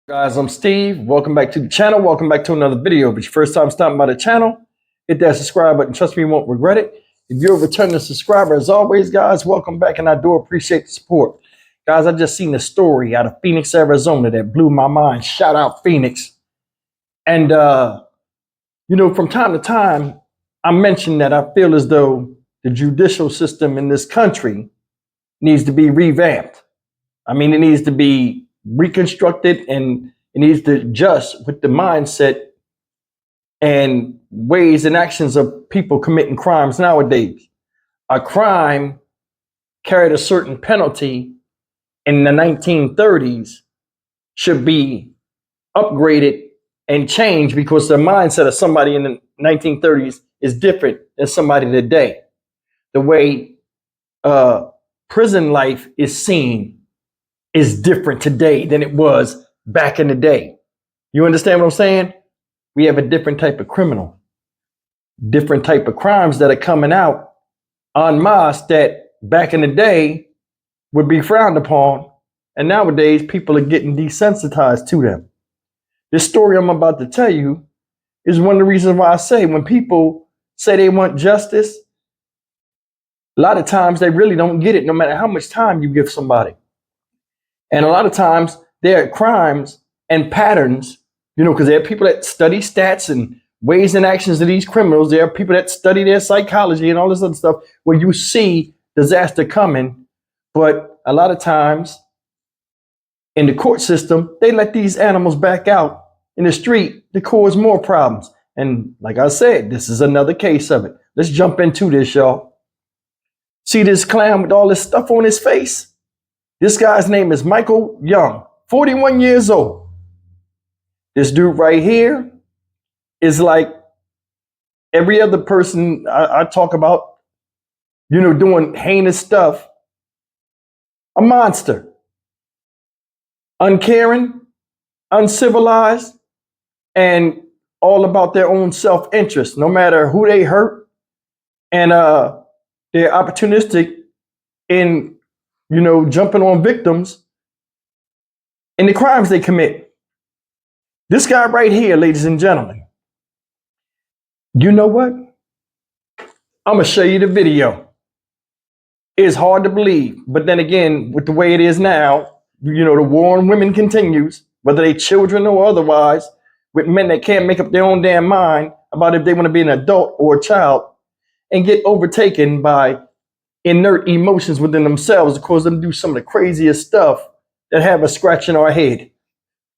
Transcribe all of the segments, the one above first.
Guys, I'm Steve. Welcome back to the channel. Welcome back to another video. If it's your first time stopping by the channel, hit that subscribe button. Trust me, you won't regret it. If you're a returning subscriber, as always, guys, welcome back, and I do appreciate the support. Guys, I just seen a story out of Phoenix, Arizona that blew my mind. Shout out Phoenix. And, from time to time, I mention that I feel as though the judicial system in this country needs to be revamped. I mean, it needs to be reconstructed, and it needs to adjust with the mindset and ways and actions of people committing crimes nowadays. A crime carried a certain penalty in the 1930s should be upgraded and changed because the mindset of somebody in the 1930s is different than somebody today. The way prison life is seen is different today than it was back in the day. You understand what I'm saying? We have a different type of criminal, different type of crimes that are coming out en masse that back in the day would be frowned upon. And nowadays people are getting desensitized to them. This story I'm about to tell you is one of the reasons why I say when people say they want justice, a lot of times they really don't get it no matter how much time you give somebody. And a lot of times there are crimes and patterns, because there are people that study stats and ways and actions of these criminals. There are people that study their psychology and all this other stuff where you see disaster coming. But a lot of times in the court system, they let these animals back out in the street to cause more problems. And like I said, this is another case of it. Let's jump into this, y'all. See this clown with all this stuff on his face? This guy's name is Michael Young, 41 years old. This dude right here is like every other person I talk about, doing heinous stuff. A monster. Uncaring, uncivilized, and all about their own self-interest, no matter who they hurt. And they're opportunistic in jumping on victims and the crimes they commit. This guy right here, ladies and gentlemen, you know what? I'm going to show you the video. It's hard to believe, but then again, with the way it is now, the war on women continues, whether they children or otherwise, with men that can't make up their own damn mind about if they want to be an adult or a child and get overtaken by inert emotions within themselves to cause them to do some of the craziest stuff that have us scratching our head.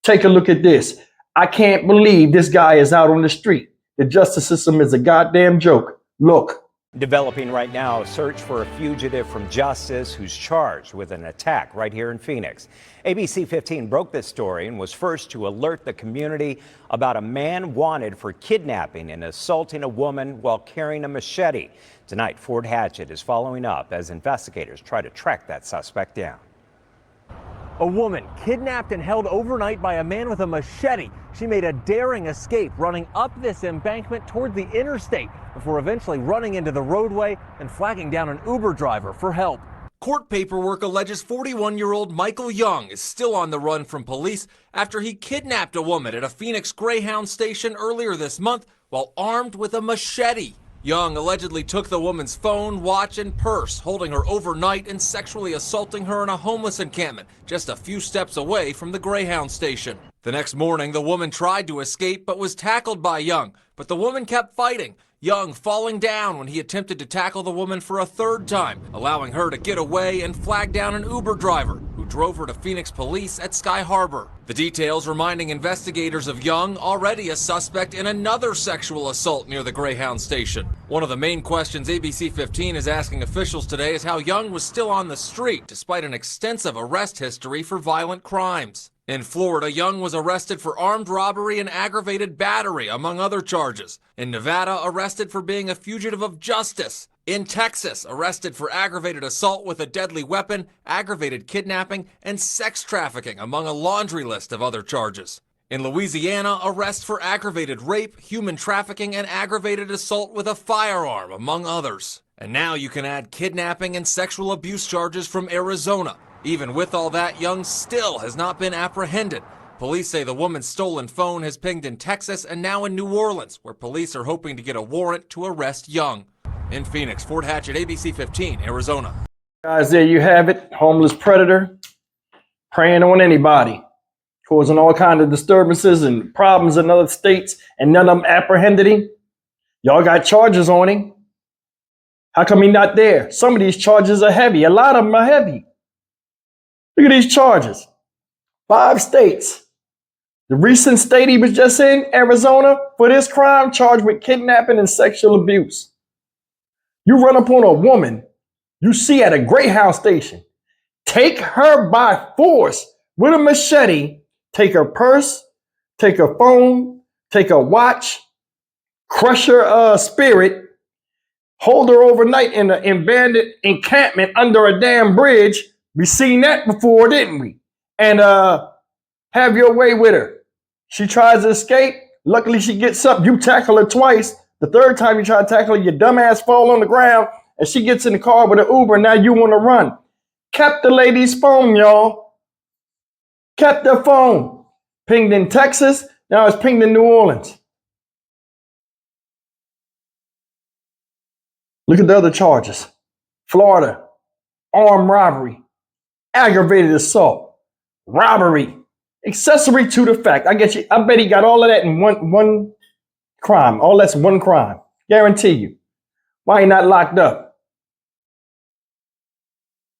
Take a look at this. I can't believe this guy is out on the street. The justice system is a goddamn joke. Look. Developing right now, a search for a fugitive from justice who's charged with an attack right here in Phoenix. ABC 15 broke this story and was first to alert the community about a man wanted for kidnapping and assaulting a woman while carrying a machete. Tonight, Fort Hatchet is following up as investigators try to track that suspect down. A woman kidnapped and held overnight by a man with a machete. She made a daring escape, running up this embankment toward the interstate before eventually running into the roadway and flagging down an Uber driver for help. Court paperwork alleges 41-year-old Michael Young is still on the run from police after he kidnapped a woman at a Phoenix Greyhound station earlier this month while armed with a machete. Young allegedly took the woman's phone, watch, and purse, holding her overnight and sexually assaulting her in a homeless encampment just a few steps away from the Greyhound station. The next morning, the woman tried to escape but was tackled by Young, but the woman kept fighting, Young falling down when he attempted to tackle the woman for a third time, allowing her to get away and flag down an Uber driver who drove her to Phoenix police at Sky Harbor. The details reminding investigators of Young, already a suspect in another sexual assault near the Greyhound station. One of the main questions ABC 15 is asking officials today is how Young was still on the street despite an extensive arrest history for violent crimes. In Florida, Young was arrested for armed robbery and aggravated battery, among other charges. In Nevada, arrested for being a fugitive of justice. In Texas, arrested for aggravated assault with a deadly weapon, aggravated kidnapping, and sex trafficking, among a laundry list of other charges. In Louisiana, arrest for aggravated rape, human trafficking, and aggravated assault with a firearm, among others. And now you can add kidnapping and sexual abuse charges from Arizona. Even with all that, Young still has not been apprehended. Police say the woman's stolen phone has pinged in Texas and now in New Orleans, where police are hoping to get a warrant to arrest Young. In Phoenix, Fort Hatchet, ABC 15, Arizona. Guys, there you have it. Homeless predator preying on anybody, causing all kinds of disturbances and problems in other states, and none of them apprehended him. Y'all got charges on him. How come he not there? Some of these charges are heavy. A lot of them are heavy. Look at these charges. 5 states. The recent state he was just in, Arizona, for this crime, charged with kidnapping and sexual abuse. You run up on a woman you see at a Greyhound station, take her by force with a machete, take her purse, take her phone, take her watch, crush her spirit, hold her overnight in an abandoned encampment under a damn bridge. We seen that before, didn't we? And have your way with her. She tries to escape. Luckily, she gets up. You tackle her twice. The third time you try to tackle her, your dumbass fall on the ground, and she gets in the car with an Uber. Now you want to run. Kept the lady's phone, y'all. Kept her phone. Pinged in Texas. Now it's pinged in New Orleans. Look at the other charges. Florida, armed robbery, aggravated assault, robbery, accessory to the fact. I bet he got all of that in one crime. All that's one crime. Guarantee you. Why he not locked up?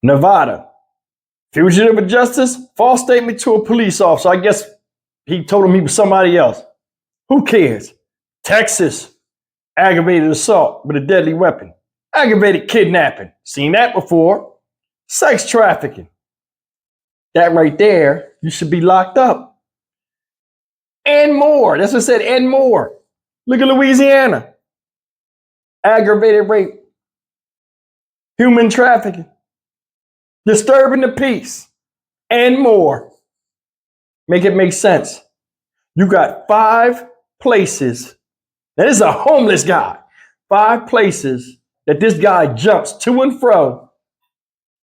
Nevada, fugitive of justice, false statement to a police officer. I guess he told him he was somebody else. Who cares? Texas, aggravated assault with a deadly weapon. Aggravated kidnapping. Seen that before. Sex trafficking. That right there, you should be locked up. And more. That's what it said, and more. Look at Louisiana. Aggravated rape. Human trafficking. Disturbing the peace. And more. Make it make sense. You got 5 places. Now, this is a homeless guy. 5 places that this guy jumps to and fro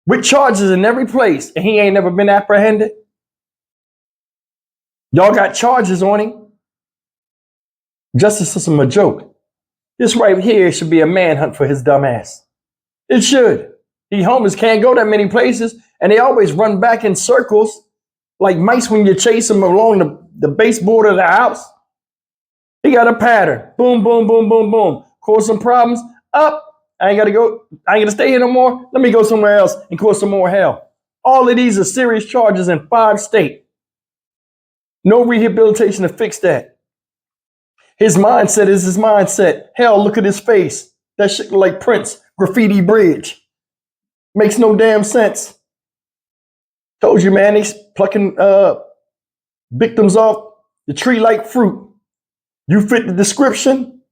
with charges in every place, and he ain't never been apprehended. Y'all got charges on him. Justice system a joke. This right here should be a manhunt for his dumb ass. It should. He homeless, can't go that many places, and they always run back in circles like mice when you chase them along the baseboard of the house. He got a pattern. Boom, boom, boom, boom, boom. Cause some problems. Up. I ain't gonna stay here no more. Let me go somewhere else and cause some more hell. All of these are serious charges in 5 states. No rehabilitation to fix that. His mindset is his mindset. Hell, look at his face. That shit look like Prince. Graffiti bridge. Makes no damn sense. Told you, man, he's plucking victims off the tree like fruit. You fit the description,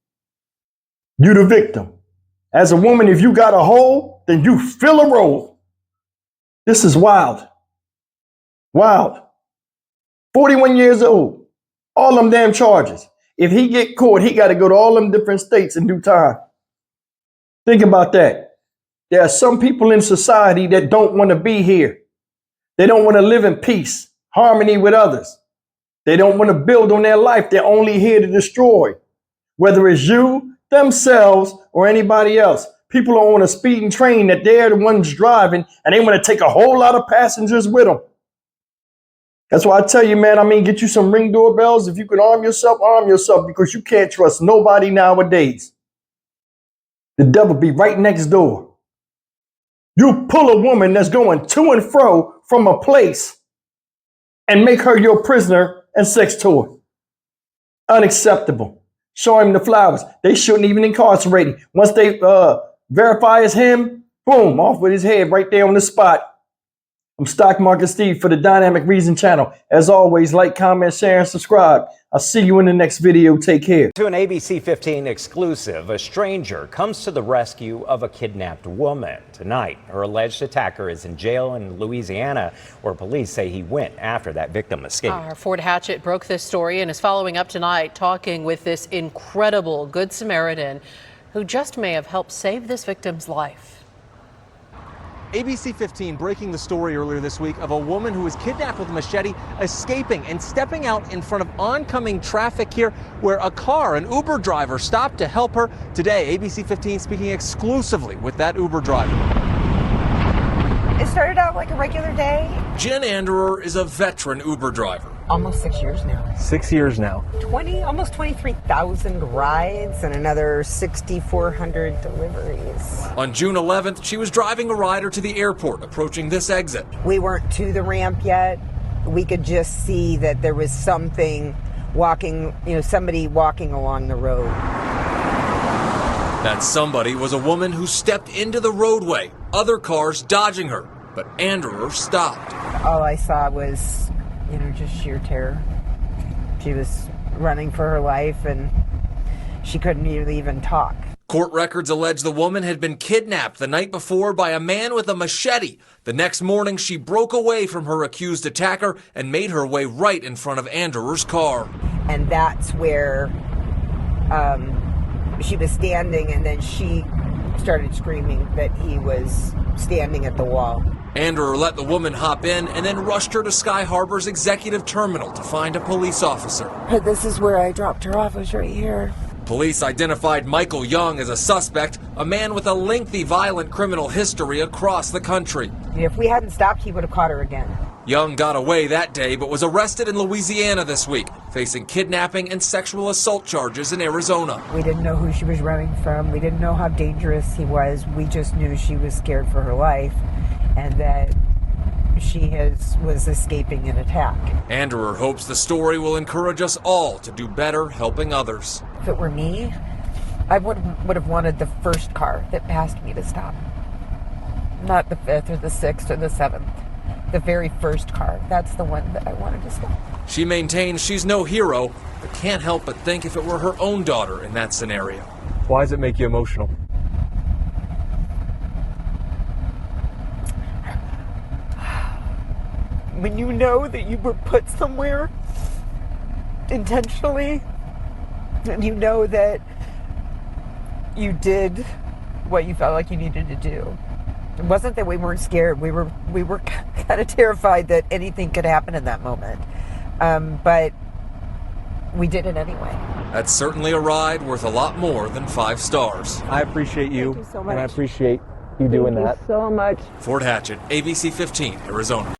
you the victim. As a woman, if you got a hole, then you fill a role. This is wild. Wild. 41 years old. All them damn charges. If he get caught, he got to go to all them different states in due time. Think about that. There are some people in society that don't want to be here. They don't want to live in peace, harmony with others. They don't want to build on their life. They're only here to destroy. Whether it's you, themselves, or anybody else. People are on a speeding train that they're the ones driving, and they want to take a whole lot of passengers with them. That's why I tell you, man, get you some Ring doorbells. If you can arm yourself, because you can't trust nobody nowadays. The devil be right next door. You pull a woman that's going to and fro from a place and make her your prisoner and sex toy. Unacceptable. Show him the flowers. They shouldn't even incarcerate him. Once they verify it's him, boom, off with his head right there on the spot. I'm Stock Market Steve for the Dynamic Reason channel. As always, like, comment, share, and subscribe. I'll see you in the next video. Take care. To an ABC 15 exclusive, a stranger comes to the rescue of a kidnapped woman. Tonight, her alleged attacker is in jail in Louisiana, where police say he went after that victim escaped. Our Fort Hatchet broke this story and is following up tonight, talking with this incredible Good Samaritan who just may have helped save this victim's life. ABC 15 breaking the story earlier this week of a woman who was kidnapped with a machete, escaping and stepping out in front of oncoming traffic here, where a car, an Uber driver, stopped to help her. Today, ABC 15 speaking exclusively with that Uber driver. It started out like a regular day. Jen Anderer is a veteran Uber driver. Almost 6 years now. 6 years now. Almost 23,000 rides and another 6,400 deliveries. On June 11th, she was driving a rider to the airport, approaching this exit. We weren't to the ramp yet. We could just see that there was something walking, somebody walking along the road. That somebody was a woman who stepped into the roadway, other cars dodging her, but Anderer stopped. All I saw was, just sheer terror. She was running for her life and she couldn't even talk. Court records allege the woman had been kidnapped the night before by a man with a machete. The next morning, she broke away from her accused attacker and made her way right in front of Anderer's car. And that's where she was standing, and then she started screaming that he was standing at the wall. Anderer let the woman hop in and then rushed her to Sky Harbor's executive terminal to find a police officer. This is where I dropped her off, was right here. Police identified Michael Young as a suspect, a man with a lengthy violent criminal history across the country. If we hadn't stopped, he would have caught her again. Young got away that day but was arrested in Louisiana this week, facing kidnapping and sexual assault charges in Arizona. We didn't know who she was running from. We didn't know how dangerous he was. We just knew she was scared for her life and that she was escaping an attack. Anderer hopes the story will encourage us all to do better helping others. If it were me, I would have wanted the first car that passed me to stop. Not the 5th or the 6th or the 7th. The very first car. That's the one that I wanted to stop. She maintains she's no hero, but can't help but think if it were her own daughter in that scenario. Why does it make you emotional? When you know that you were put somewhere intentionally, and you know that you did what you felt like you needed to do. It wasn't that we weren't scared. We were kind of terrified that anything could happen in that moment. But we did it anyway. That's certainly a ride worth a lot more than 5 stars. I appreciate you. Thank you so much. And I appreciate you doing that. So much. Fort Hatchet, ABC 15, Arizona.